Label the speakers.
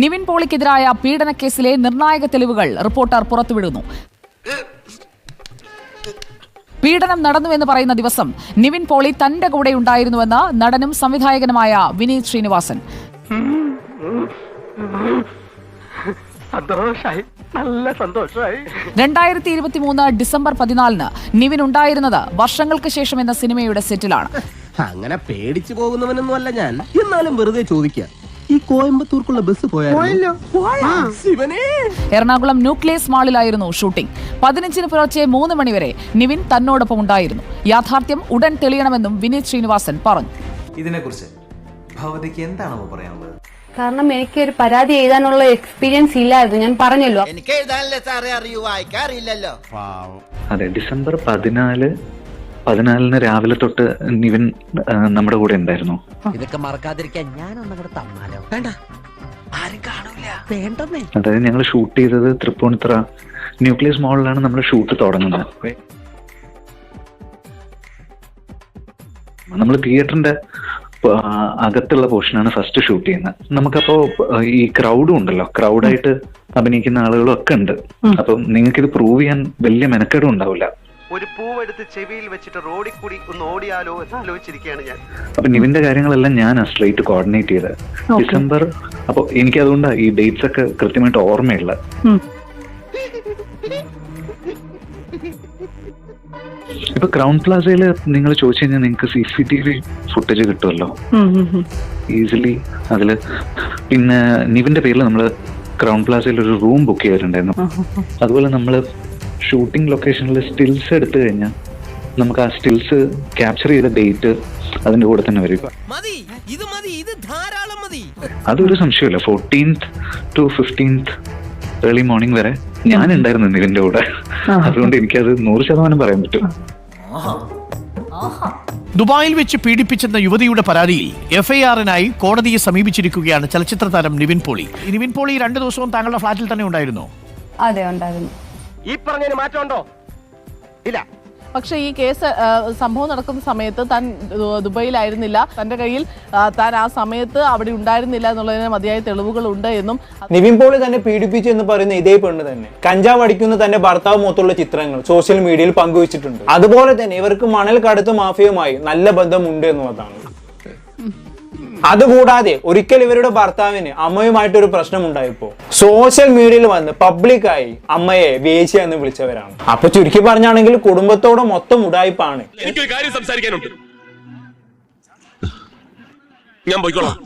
Speaker 1: നിവിൻ പോളിക്കെതിരായ പീഡനക്കേസിലെ നിർണായക തെളിവുകൾ റിപ്പോർട്ടർ പുറത്തുവിടുന്നു. പീഡനം നടന്നുവെന്ന് പറയുന്ന ദിവസം നിവിൻ പോളി തന്റെ കൂടെ ഉണ്ടായിരുന്നുവെന്ന് നടനും സംവിധായകനുമായ വിനീത് ശ്രീനിവാസൻ.
Speaker 2: നല്ല സന്തോഷമായി.
Speaker 1: 2023 ഡിസംബർ 14 നിവിൻ ഉണ്ടായിരുന്നത് വർഷങ്ങൾക്ക് ശേഷം എന്ന സിനിമയുടെ സെറ്റിലാണ്.
Speaker 3: അങ്ങനെ പേടിച്ചു പോകുന്നവനൊന്നും അല്ല ഞാൻ. എന്നാലും വെറുതെ ചോദിക്കാം, ഈ കോയമ്പത്തൂർക്കുള്ള ബസ് പോയാലോ?
Speaker 1: Ernakulam nucleus മാളിലായിരുന്നു shooting. 15 പുലർച്ചെ 3 മണിവരെ നിവിൻ തന്നോടൊപ്പം ഉണ്ടായിരുന്നു. യാഥാർത്ഥ്യം ഉടൻ തെളിയണമെന്നും വിനീത് ശ്രീനിവാസൻ പറഞ്ഞു.
Speaker 4: ഇതിനെക്കുറിച്ച് ഭവതിക്ക് എന്താണോ പറയാനുള്ളത്?
Speaker 5: കാരണം എനിക്ക് ഒരു പരാതി എഴുതാനുള്ള എക്സ്പീരിയൻസ് ഇല്ലായിരുന്നു. ഞാൻ പറഞ്ഞല്ലോ,
Speaker 6: എനിക്ക് എഴുതാനല്ലേ സാറേ അറിയൂ, വായിക്കാറില്ലല്ലോ.
Speaker 7: അതെ, ഡിസംബർ 14 രാവിലെ തൊട്ട് നിവിൻ നമ്മുടെ കൂടെ ഉണ്ടായിരുന്നു.
Speaker 6: ഇതൊക്കെ മറക്കാതിരിക്കാൻ ഞാനൊന്നങ്ങോട്ട് തന്നാലോ? വേണ്ട, ആരും കാണൂല. വേണ്ടെന്നേ.
Speaker 7: അതായത് ഞങ്ങൾ ഷൂട്ട് ചെയ്തത് തൃപ്പൂണിത്തുറ ന്യൂക്ലിയസ് മാളിലാണ് നമ്മൾ ഷൂട്ട് തുടങ്ങുന്നത്. നമ്മൾ തിയേറ്ററിന്റെ അകത്തുള്ള പോർഷനാണ് ഫസ്റ്റ് ഷൂട്ട് ചെയ്യുന്നത്. നമുക്കപ്പോ ഈ ക്രൗഡും ഉണ്ടല്ലോ, ക്രൗഡായിട്ട് അഭിനയിക്കുന്ന ആളുകളും ഒക്കെ ഉണ്ട്. അപ്പം നിങ്ങൾക്ക് ഇത് പ്രൂവ് ചെയ്യാൻ വലിയ മെനക്കേടും ഉണ്ടാവില്ല.
Speaker 2: ഒരു പൂവെടുത്ത് ചെവിയിൽ വെച്ചിട്ട് റോഡിൽ കൂടി ഒന്ന് ഓടിയാലോ എന്ന് ആലോചിച്ചിരിക്കുകയാണ് ഞാൻ.
Speaker 7: അപ്പൊ നിവിന്റെ കാര്യങ്ങളെല്ലാം ഞാൻ സ്ട്രേറ്റ് കോർഡിനേറ്റ് ചെയ്ത് ഡിസംബർ. അപ്പൊ എനിക്ക് അതുകൊണ്ടാണ് ഈ ഡേറ്റ്സ് ഒക്കെ കൃത്യമായിട്ട് ഓർമ്മയുള്ള. ഇപ്പൊ ക്രൗൺ പ്ലാസയില് നിങ്ങൾ ചോദിച്ചു കഴിഞ്ഞാൽ നിങ്ങൾക്ക് CCTV ഫുട്ടേജ് കിട്ടുമല്ലോ ഈസിലി അതില്. പിന്നെ നിവിന്റെ പേരിൽ നമ്മള് ക്രൗൺ പ്ലാസയിൽ ഒരു റൂം ബുക്ക് ചെയ്തിട്ടുണ്ടായിരുന്നു. അതുപോലെ നമ്മള് ഷൂട്ടിംഗ് ലൊക്കേഷനിൽ സ്റ്റിൽസ് എടുത്തു കഴിഞ്ഞാൽ നമുക്ക് ആ സ്റ്റിൽസ് ക്യാപ്ചർ ചെയ്ത ഡേറ്റ് അതിന്റെ കൂടെ തന്നെ വരും. അതൊരു സംശയമില്ല. 14th to 15th early morning വരെ ഞാൻ ഉണ്ടായിരുന്നു നിവിന്റെ കൂടെ. അതുകൊണ്ട് എനിക്കത് 100% പറയാൻ പറ്റും.
Speaker 8: ദുബായിൽ വെച്ച് പീഡിപ്പിച്ചെന്ന യുവതിയുടെ പരാതിയിൽ FIR-നായി കോടതിയെ സമീപിച്ചിരിക്കുകയാണ് ചലച്ചിത്ര താരം നിവിൻ പോളി. നിവിൻ പോളി 2 ദിവസവും താങ്കളുടെ ഫ്ളാറ്റിൽ തന്നെ ഉണ്ടായിരുന്നു.
Speaker 5: അതെ ഉണ്ടായിരുന്നു.
Speaker 2: ഈ പറഞ്ഞതിന് മാറ്റമുണ്ടോ? ഇല്ല.
Speaker 9: പക്ഷെ ഈ കേസ് സംഭവം നടക്കുന്ന സമയത്ത് താൻ ദുബൈയിലായിരുന്നില്ല. തന്റെ കയ്യിൽ താൻ ആ സമയത്ത് അവിടെ ഉണ്ടായിരുന്നില്ല എന്നുള്ളതിന് മതിയായ തെളിവുകളുണ്ട് എന്നും.
Speaker 10: നിവിൻ പോളി തന്നെ പീഡിപ്പിച്ചു എന്ന് പറയുന്ന ഇതേ പെണ്ണ് തന്നെ കഞ്ചാവ് അടിക്കുന്ന തന്റെ ഭർത്താവ് മൊത്തമുള്ള ചിത്രങ്ങൾ സോഷ്യൽ മീഡിയയിൽ പങ്കുവച്ചിട്ടുണ്ട്. അതുപോലെ തന്നെ ഇവർക്ക് മണൽ കടത്ത് മാഫിയുമായി നല്ല ബന്ധമുണ്ട് എന്നുള്ളതാണ്. അതുകൂടാതെ ഒരിക്കൽ ഇവരുടെ ഭർത്താവിന് അമ്മയുമായിട്ടൊരു പ്രശ്നമുണ്ടായപ്പോ സോഷ്യൽ മീഡിയയിൽ വന്ന് പബ്ലിക്കായി അമ്മയെ വേശ്യ എന്ന് വിളിച്ചവരാണ്. അപ്പൊ ചുരുക്കി പറഞ്ഞാണെങ്കിൽ കുടുംബത്തോടെ മൊത്തം ഉടായിപ്പാണ്.
Speaker 3: എനിക്കൊരു കാര്യം സംസാരിക്കാനുണ്ട്, ഞാൻ പോയിക്കോളാം.